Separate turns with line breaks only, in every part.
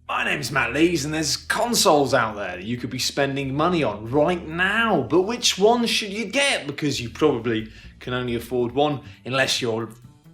My name's Matt Lees, and there's consoles out there that you could be spending money on right now, but which one should you get? Because you probably can only afford one unless you're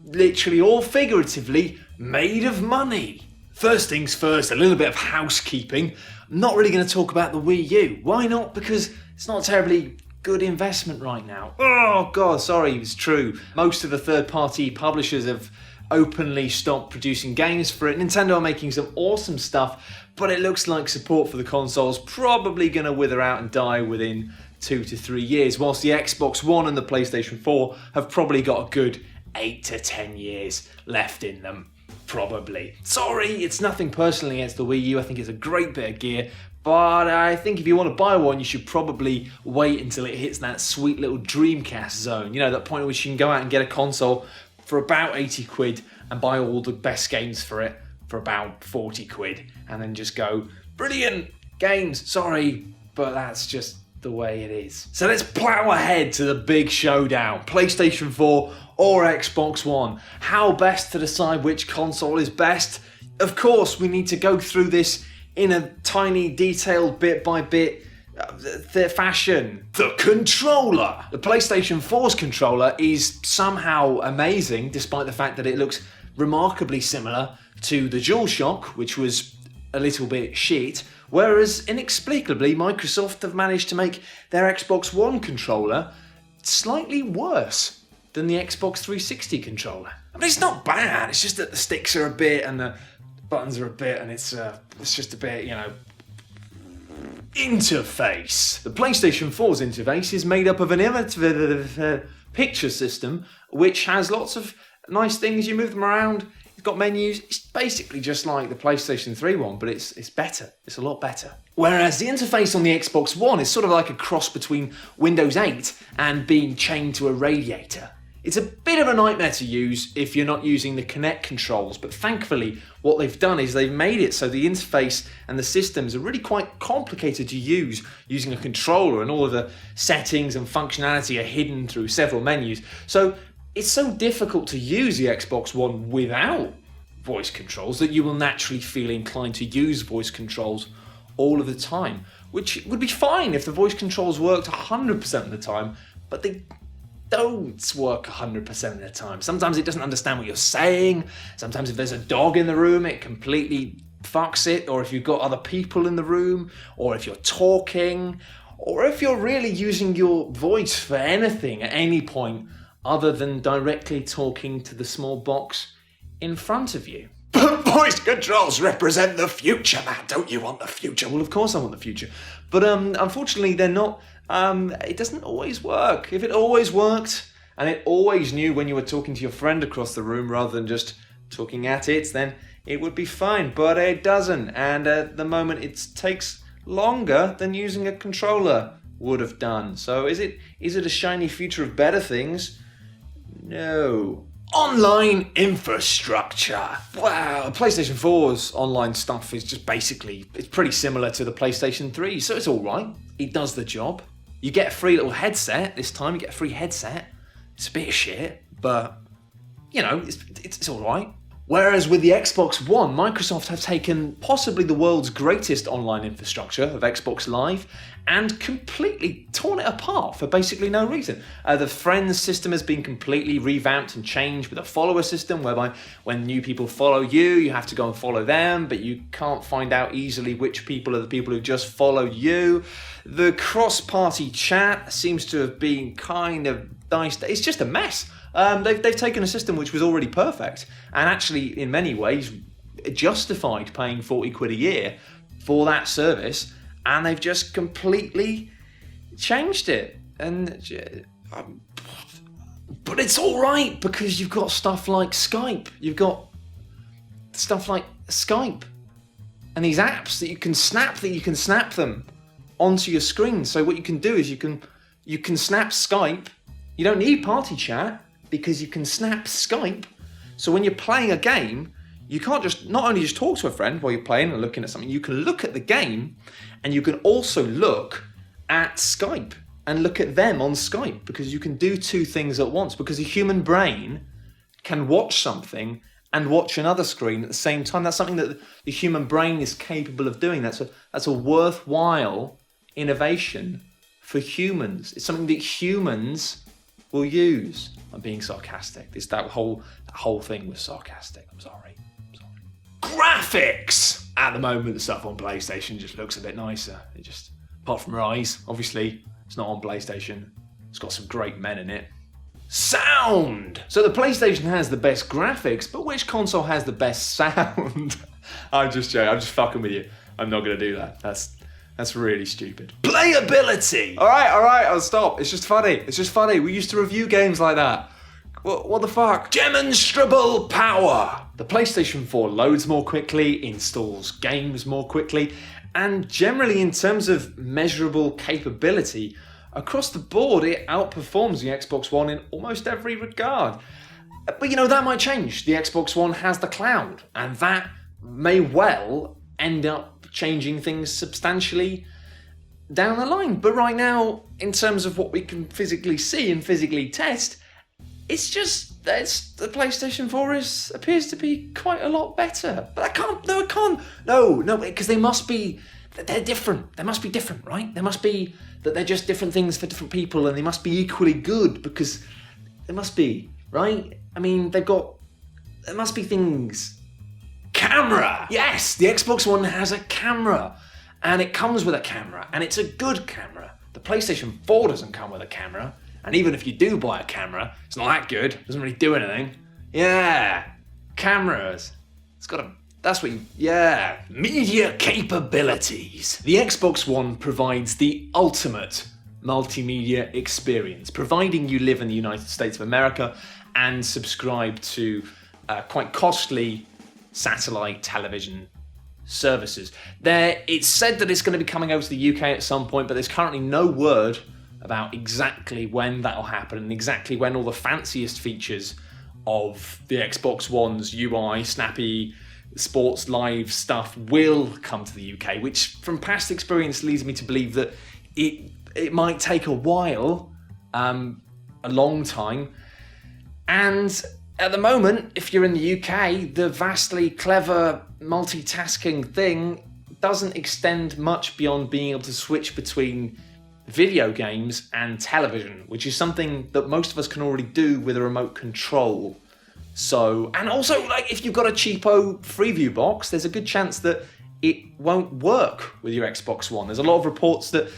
literally or figuratively made of money. First things first, a little bit of housekeeping. I'm not really going to talk about the Wii U. Why not? Because it's not a terribly good investment right now. Oh god, sorry, it's true. Most of the third-party publishers have openly stopped producing games for it. Nintendo are making some awesome stuff, but it looks like support for the console's probably going to wither out and die within 2 to 3 years, whilst the Xbox One and the PlayStation 4 have probably got a good 8 to 10 years left in them. Probably. Sorry, it's nothing personally against the Wii U. I think it's a great bit of gear, but I think if you want to buy one, you should probably wait until it hits that sweet little Dreamcast zone. You know, that point at which you can go out and get a console for about 80 quid and buy all the best games for it for about 40 quid and then just go, brilliant games, sorry, but that's just the way it is. So let's plow ahead to the big showdown. PlayStation 4 or Xbox One. How best to decide which console is best? Of course, we need to go through this in a tiny, detailed, bit by bit fashion. The controller. The PlayStation 4's controller is somehow amazing, despite the fact that it looks remarkably similar to the DualShock, which was a little bit shit, whereas inexplicably Microsoft have managed to make their Xbox One controller slightly worse than the Xbox 360 controller. I mean, it's not bad, it's just that the sticks are a bit and the buttons are a bit, and it's just a bit, you know. Interface. The PlayStation 4's interface is made up of an innovative picture system which has lots of nice things. You move them around, it's got menus. It's basically just like the PlayStation 3 one, but it's better. It's a lot better. Whereas the interface on the Xbox One is sort of like a cross between Windows 8 and being chained to a radiator. It's a bit of a nightmare to use if you're not using the Kinect controls, but thankfully what they've done is they've made it so the interface and the systems are really quite complicated to use using a controller, and all of the settings and functionality are hidden through several menus. So it's so difficult to use the Xbox One without voice controls that you will naturally feel inclined to use voice controls all of the time, which would be fine if the voice controls worked 100% of the time, but they don't work 100% of the time. Sometimes it doesn't understand what you're saying. Sometimes if there's a dog in the room, it completely fucks it. Or if you've got other people in the room, or if you're talking, or if you're really using your voice for anything at any point other than directly talking to the small box in front of you. But voice controls represent the future, Matt. Don't you want the future? Well, of course I want the future. But unfortunately, they're not. It doesn't always work. If it always worked, and it always knew when you were talking to your friend across the room rather than just talking at it, then it would be fine. But it doesn't. And at the moment, it takes longer than using a controller would have done. So is it a shiny future of better things? No. Online infrastructure. Wow, PlayStation 4's online stuff is just basically, it's pretty similar to the PlayStation 3, so it's alright. It does the job. You get a free little headset this time, you get a free headset. It's a bit of shit, but, you know, it's alright. Whereas with the Xbox One, Microsoft have taken possibly the world's greatest online infrastructure of Xbox Live and completely torn it apart for basically no reason. The Friends system has been completely revamped and changed with a follower system whereby when new people follow you, you have to go and follow them, but you can't find out easily which people are the people who just followed you. The cross-party chat seems to have been kind of nice. It's just a mess. They've taken a system which was already perfect and actually in many ways justified paying 40 quid a year for that service, and they've just completely changed it. But it's all right because you've got stuff like Skype. You've got stuff like Skype and these apps that you can snap them onto your screen. So what you can do is you can snap Skype. You don't need party chat because you can snap Skype. So when you're playing a game, you can't not only just talk to a friend while you're playing and looking at something, you can look at the game and you can also look at Skype and look at them on Skype, because you can do two things at once, because the human brain can watch something and watch another screen at the same time. That's something that the human brain is capable of doing. That's a worthwhile innovation for humans. It's something that humans will use. I'm being sarcastic. That whole thing was sarcastic. I'm sorry. Graphics! At the moment, the stuff on PlayStation just looks a bit nicer. Apart from Rise, obviously, it's not on PlayStation. It's got some great men in it. Sound! So the PlayStation has the best graphics, but which console has the best sound? I'm just joking. I'm just fucking with you. I'm not going to do that. That's really stupid. Playability! All right, I'll stop. It's just funny. We used to review games like that. What the fuck? Demonstrable power! The PlayStation 4 loads more quickly, installs games more quickly, and generally in terms of measurable capability, across the board it outperforms the Xbox One in almost every regard. But that might change. The Xbox One has the cloud, and that may well end up changing things substantially down the line. But right now, in terms of what we can physically see and physically test, the PlayStation 4 appears to be quite a lot better. But it can't. No, because they're different. They must be different, right? They must be that they're just different things for different people, and they must be equally good because they must be, right? I mean, there must be things. Camera! Yes, the Xbox One has a camera, and it comes with a camera, and it's a good camera. The PlayStation 4 doesn't come with a camera. And even if you do buy a camera, it's not that good. It doesn't really do anything. Yeah, cameras. Media capabilities. The Xbox One provides the ultimate multimedia experience, providing you live in the United States of America and subscribe to quite costly satellite television services. It's said that it's going to be coming over to the UK at some point, but there's currently no word about exactly when that'll happen and exactly when all the fanciest features of the Xbox One's UI, snappy sports live stuff will come to the UK, which from past experience leads me to believe that it might take a while, a long time. And at the moment, if you're in the UK, the vastly clever multitasking thing doesn't extend much beyond being able to switch between video games and television, which is something that most of us can already do with a remote control. So, and also, if you've got a cheapo Freeview box, there's a good chance that it won't work with your Xbox One. There's a lot of reports that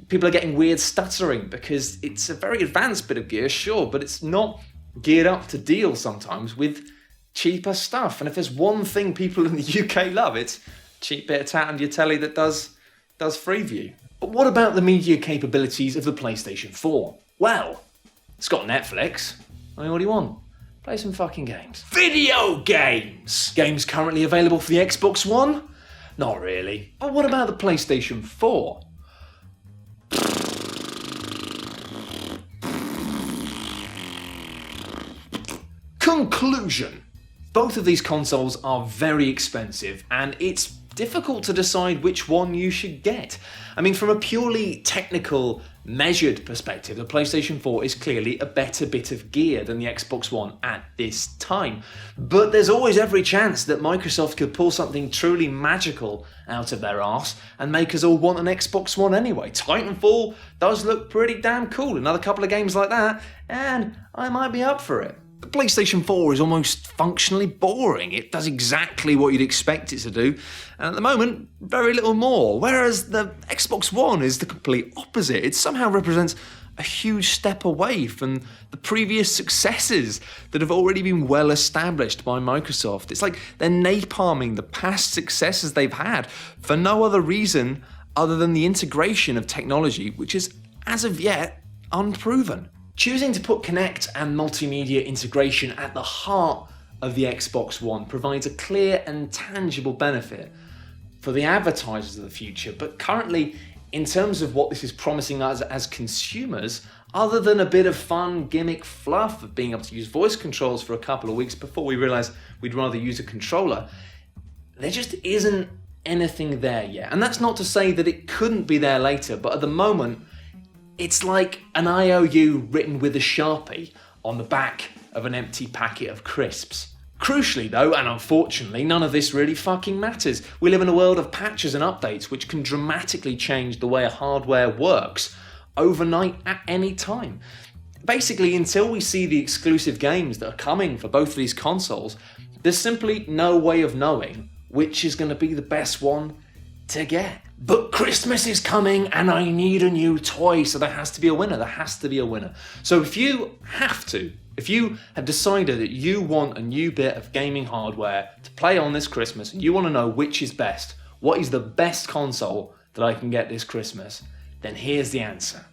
people are getting weird stuttering because it's a very advanced bit of gear, sure, but it's not geared up to deal sometimes with cheaper stuff. And if there's one thing people in the UK love, it's a cheap bit of tat on your telly that does Freeview. But what about the media capabilities of the PlayStation 4? Well, it's got Netflix. I mean, what do you want? Play some fucking games. Video games! Games currently available for the Xbox One? Not really. But what about the PlayStation 4? Conclusion. Both of these consoles are very expensive, and it's difficult to decide which one you should get. I mean, from a purely technical, measured perspective, the PlayStation 4 is clearly a better bit of gear than the Xbox One at this time. But there's always every chance that Microsoft could pull something truly magical out of their arse and make us all want an Xbox One anyway. Titanfall does look pretty damn cool. Another couple of games like that, and I might be up for it. The PlayStation 4 is almost functionally boring. It does exactly what you'd expect it to do, and at the moment, very little more. Whereas the Xbox One is the complete opposite. It somehow represents a huge step away from the previous successes that have already been well established by Microsoft. It's like they're napalming the past successes they've had for no other reason other than the integration of technology, which is, as of yet, unproven. Choosing to put Kinect and multimedia integration at the heart of the Xbox One provides a clear and tangible benefit for the advertisers of the future, but currently, in terms of what this is promising us as consumers, other than a bit of fun gimmick fluff of being able to use voice controls for a couple of weeks before we realise we'd rather use a controller, there just isn't anything there yet. And that's not to say that it couldn't be there later, but at the moment, it's like an IOU written with a Sharpie on the back of an empty packet of crisps. Crucially though, and unfortunately, none of this really fucking matters. We live in a world of patches and updates which can dramatically change the way a hardware works overnight at any time. Basically, until we see the exclusive games that are coming for both of these consoles, there's simply no way of knowing which is going to be the best one to get. But Christmas is coming and I need a new toy, so there has to be a winner. There has to be a winner. So if you have decided that you want a new bit of gaming hardware to play on this Christmas and you want to know which is best, what is the best console that I can get this Christmas, then here's the answer.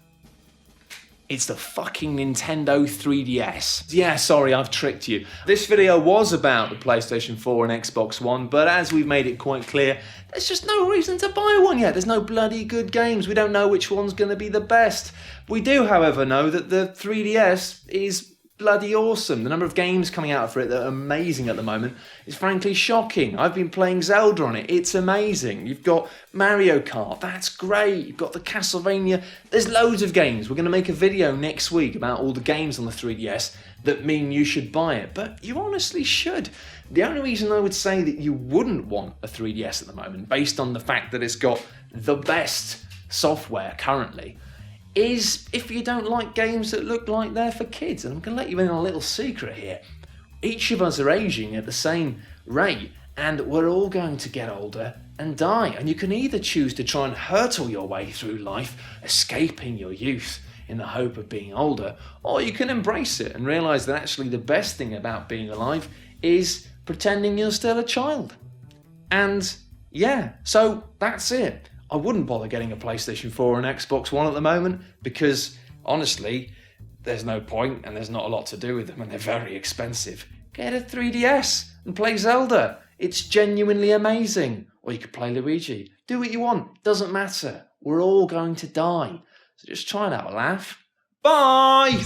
It's the fucking Nintendo 3DS. Yeah, sorry, I've tricked you. This video was about the PlayStation 4 and Xbox One, but as we've made it quite clear, there's just no reason to buy one yet. There's no bloody good games. We don't know which one's going to be the best. We do, however, know that the 3DS is bloody awesome. The number of games coming out for it that are amazing at the moment is frankly shocking. I've been playing Zelda on it. It's amazing. You've got Mario Kart. That's great. You've got the Castlevania. There's loads of games. We're going to make a video next week about all the games on the 3DS that mean you should buy it. But you honestly should. The only reason I would say that you wouldn't want a 3DS at the moment, based on the fact that it's got the best software currently, is if you don't like games that look like they're for kids. And I'm going to let you in on a little secret here. Each of us are aging at the same rate, and we're all going to get older and die. And you can either choose to try and hurtle your way through life, escaping your youth in the hope of being older, or you can embrace it and realise that actually the best thing about being alive is pretending you're still a child. And yeah, so that's it. I wouldn't bother getting a PlayStation 4 and Xbox One at the moment because, honestly, there's no point and there's not a lot to do with them and they're very expensive. Get a 3DS and play Zelda. It's genuinely amazing. Or you could play Luigi. Do what you want. Doesn't matter. We're all going to die. So just try and have a laugh. Bye!